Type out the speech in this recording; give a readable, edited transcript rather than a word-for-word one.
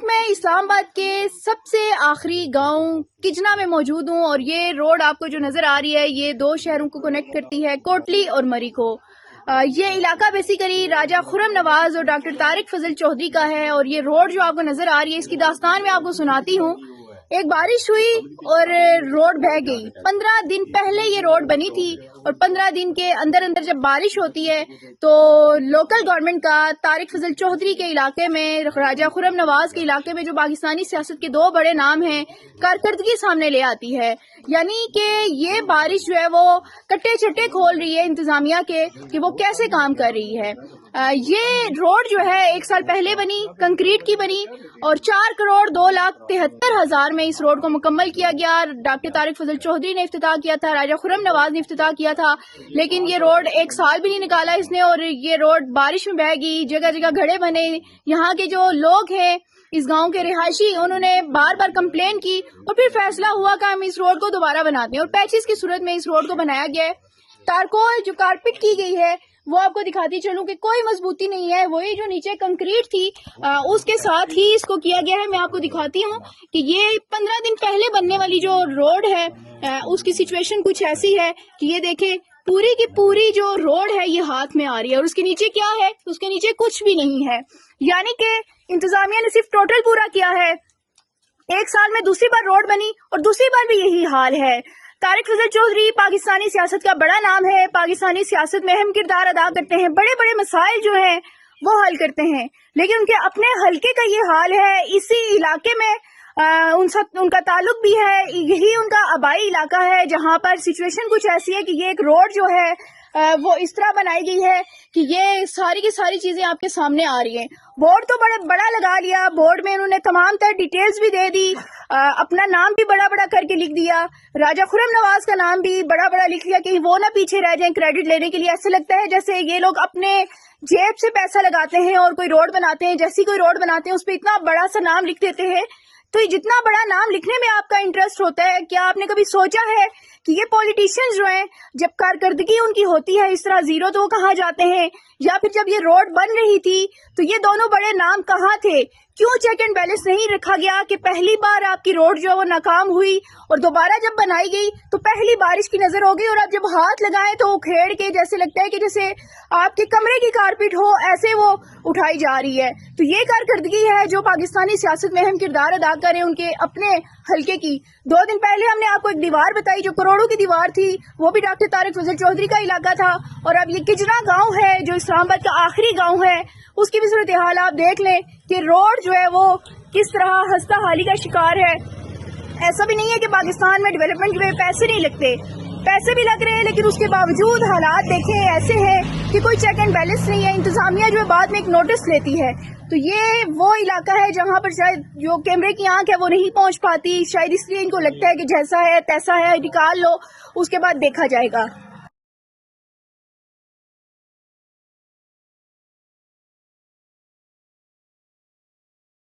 वक्त मैं इस्लाम आबाद के सबसे आखिरी गांव किजना में मौजूद हूं और ये रोड आपको जो नजर आ रही है ये दो शहरों को कनेक्ट करती है, कोटली और मरी को। ये इलाका बेसिकली राजा खुर्रम नवाज और डॉक्टर तारिक फजल चौधरी का है। और ये रोड जो आपको नजर आ रही है इसकी दास्तान मैं आपको सुनाती हूँ। एक बारिश हुई और रोड बह गई। 15 दिन पहले ये रोड बनी थी और 15 दिन के अंदर अंदर जब बारिश होती है तो लोकल गवर्नमेंट का तारिक फजल चौधरी के इलाके में, राजा खुर्रम नवाज के इलाके में जो पाकिस्तानी सियासत के दो बड़े नाम हैं, कारकर्दगी सामने ले आती है। यानी कि ये बारिश जो है वो कट्टे छट्टे खोल रही है इंतजामिया के कि वो कैसे काम कर रही है। ये रोड जो है 1 साल पहले बनी, कंक्रीट की बनी और 4,02,73,000 में इस रोड को मुकम्मल किया गया। डॉक्टर तारिक फजल चौधरी ने इफ्तिताह किया था, राजा खुर्रम नवाज ने इफ्तिताह किया था, लेकिन ये रोड 1 साल भी नहीं निकाला इसने और ये रोड बारिश में बह गई। जगह जगह घड़े बने। यहाँ के जो लोग हैं इस गांव के रिहायशी, उन्होंने बार बार कंप्लेन की और फिर फैसला हुआ कि हम इस रोड को दोबारा बनाते हैं और पैचेस की सूरत में इस रोड को बनाया गया है। तारकोल जो कारपेट की गई है वो आपको दिखाती चलूं कि कोई मजबूती नहीं है, वही जो नीचे कंक्रीट थी उसके साथ ही इसको किया गया है। मैं आपको दिखाती हूँ कि ये 15 दिन पहले बनने वाली जो रोड है उसकी सिचुएशन कुछ ऐसी है कि ये देखें, पूरी की पूरी जो रोड है ये हाथ में आ रही है और उसके नीचे क्या है, उसके नीचे कुछ भी नहीं है। यानी कि इंतजामिया ने सिर्फ टोटल पूरा किया है। 1 साल में दूसरी बार रोड बनी और दूसरी बार भी यही हाल है। तारिक फजल चौधरी पाकिस्तानी सियासत का बड़ा नाम है, पाकिस्तानी सियासत में अहम किरदार अदा करते हैं, बड़े बड़े मसाइल जो हैं वो हल करते हैं, लेकिन उनके अपने हलके का ये हाल है। इसी इलाके में उनका ताल्लुक भी है, यही उनका आबाई इलाका है जहाँ पर सिचुएशन कुछ ऐसी है कि ये एक रोड जो है वो इस तरह बनाई गई है कि ये सारी की सारी चीजें आपके सामने आ रही हैं। बोर्ड तो बड़ा लगा लिया, बोर्ड में उन्होंने तमाम तर डिटेल्स भी दे दी, अपना नाम भी बड़ा बड़ा करके लिख दिया, राजा खुर्रम नवाज का नाम भी बड़ा बड़ा लिख लिया कि वो ना पीछे रह जाएं क्रेडिट लेने के लिए। ऐसे लगता है जैसे ये लोग अपने जेब से पैसा लगाते हैं और कोई रोड बनाते हैं, जैसी कोई रोड बनाते हैं उस पर इतना बड़ा सा नाम लिख देते हैं। तो जितना बड़ा नाम लिखने में आपका इंटरेस्ट होता है, क्या आपने कभी सोचा है कि ये पॉलिटिशियंस जो हैं जब कारकर्दगी उनकी होती है इस तरह जीरो तो वो कहाँ जाते हैं, या फिर जब ये रोड बन रही थी तो ये दोनों बड़े नाम कहाँ थे? क्यों चेक एंड बैलेंस नहीं रखा गया कि पहली बार आपकी रोड जो है वो नाकाम हुई और दोबारा जब बनाई गई तो पहली बारिश की नजर हो गई और आप जब हाथ लगाएं तो उखेड़ के जैसे लगता है कि जैसे आपके कमरे की कारपेट हो, ऐसे वो उठाई जा रही है। तो ये कारकर्दगी है जो पाकिस्तानी सियासत में अहम किरदार अदा करें उनके अपने हल्के की। 2 दिन पहले हमने आपको एक दीवार बताई जो करोड़ों की दीवार थी, वो भी डॉक्टर तारिक फजल चौधरी का इलाका था। और अब ये किजना गांव है जो इस्लामाबाद का आखिरी गांव है, उसकी भी सूरत हाल आप देख लें कि रोड जो है वो किस तरह हस्ता हाली का शिकार है। ऐसा भी नहीं है कि पाकिस्तान में डेवलपमेंट के पैसे नहीं लगते, पैसे भी लग रहे हैं, लेकिन उसके बावजूद हालात देखें ऐसे हैं कि कोई चेक एंड बैलेंस नहीं है। इंतजामिया जो है बाद में एक नोटिस लेती है। तो ये वो इलाका है जहाँ पर शायद जो कैमरे की आंख है वो नहीं पहुँच पाती, शायद इसलिए इनको लगता है कि जैसा है तैसा है, निकाल लो उसके बाद देखा जाएगा।